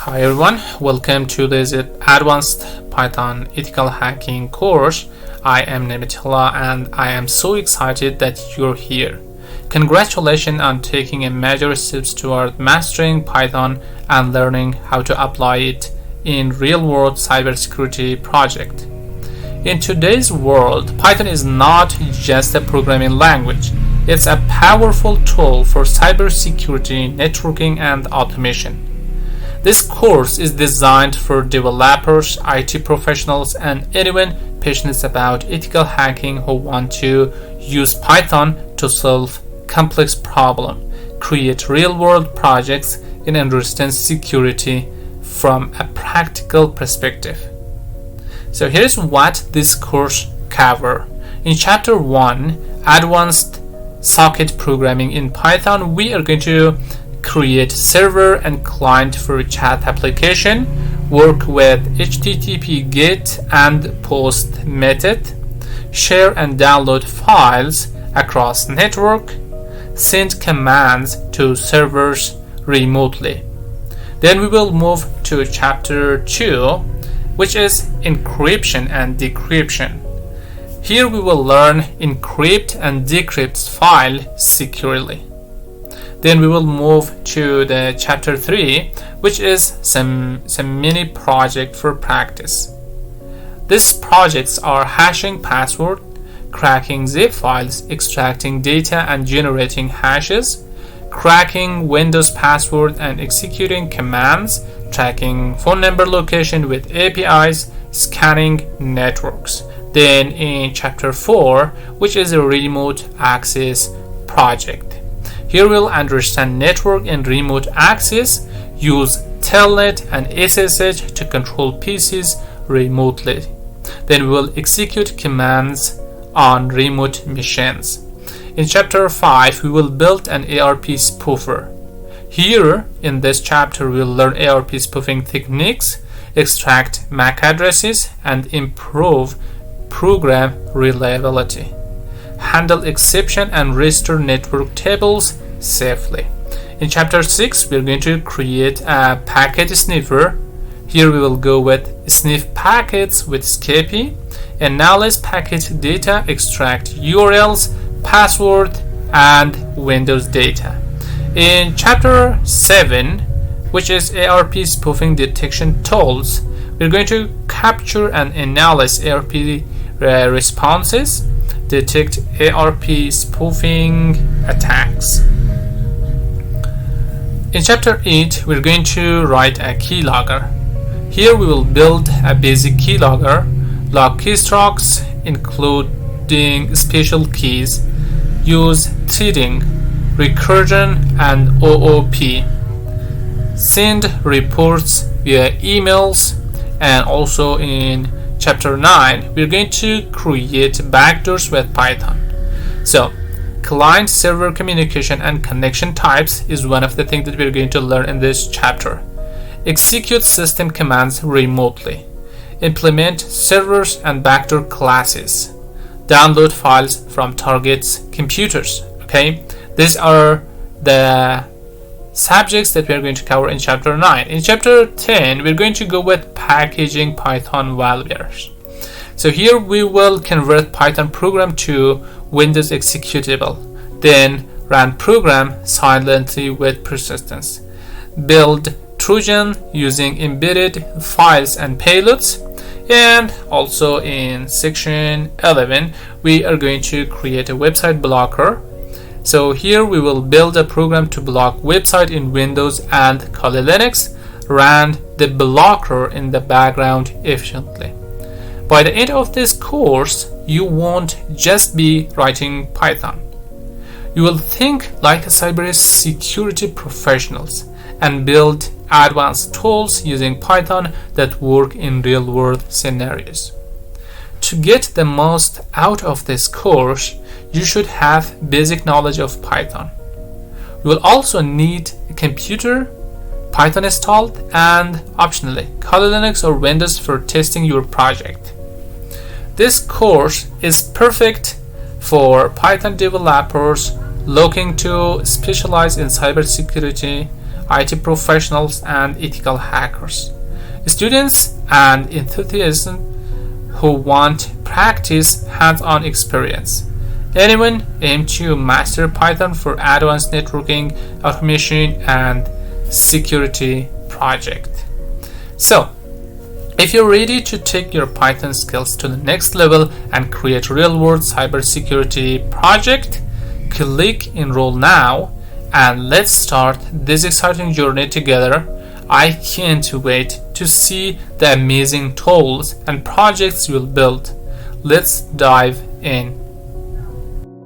Hi everyone, welcome to this advanced Python ethical hacking course. I am Nemitullah and I am so excited that you're here. Congratulations on taking a major steps toward mastering Python and learning how to apply it in real-world cybersecurity project. In today's world, Python is not just a programming language. It's a powerful tool for cybersecurity, networking, and automation. This course is designed for developers, IT professionals, and anyone passionate about ethical hacking who want to use Python to solve complex problems, create real-world projects, and understand security from a practical perspective. So here's what this course covers. In Chapter 1, Advanced Socket Programming in Python, we are going to create server and client for chat application, work with HTTP GET and POST method, share and download files across network, send commands to servers remotely. Then we will move to Chapter 2, which is encryption and decryption. Here we will learn encrypt and decrypt files securely. Then we will move to the Chapter 3, which is some mini project for practice. These projects are hashing password, cracking zip files, extracting data and generating hashes, cracking Windows password and executing commands, tracking phone number location with APIs, scanning networks. Then in Chapter 4, which is a remote access project. Here we'll understand network and remote access, use telnet and SSH to control PCs remotely. Then we will execute commands on remote machines. In Chapter 5, we will build an ARP spoofer. Here in this chapter, we'll learn ARP spoofing techniques, extract MAC addresses, and improve program reliability, handle exception and restore network tables safely. In Chapter 6, we're going to create a packet sniffer. Here we will go with sniff packets with Scapy, analyze packet data, extract URLs, password, and Windows data. In Chapter 7, which is ARP spoofing detection tools, we're going to capture and analyze ARP responses, detect ARP spoofing attacks. In Chapter 8, we're going to write a keylogger. Here we will build a basic keylogger, log keystrokes, including special keys, use threading, recursion, and OOP, send reports via emails, and also in Chapter 9, we're going to create backdoors with Python. So, client-server communication and connection types is one of the things that we're going to learn in this chapter. Execute system commands remotely. Implement servers and backdoor classes. Download files from target's computers. Okay, these are the subjects that we're going to cover in Chapter 9. In Chapter 10, we're going to go with packaging Python malwares. So here we will convert Python program to Windows executable, then run program silently with persistence. Build Trojan using embedded files and payloads. And also in section 11, we are going to create a website blocker. So here we will build a program to block website in Windows and Kali Linux, run the blocker in the background efficiently. By the end of this course, you won't just be writing Python. You will think like cybersecurity professionals and build advanced tools using Python that work in real-world scenarios. To get the most out of this course, you should have basic knowledge of Python. You will also need a computer, Python installed, and optionally Kali Linux or Windows for testing your project. This course is perfect for Python developers looking to specialize in cybersecurity IT professionals, and ethical hackers. Students and enthusiasts who want practice hands-on experience. Anyone aim to master Python for advanced networking, automation, and security project. So, if you're ready to take your Python skills to the next level and create real-world cybersecurity project, click Enroll now and let's start this exciting journey together. I can't wait to see the amazing tools and projects you'll build. Let's dive in.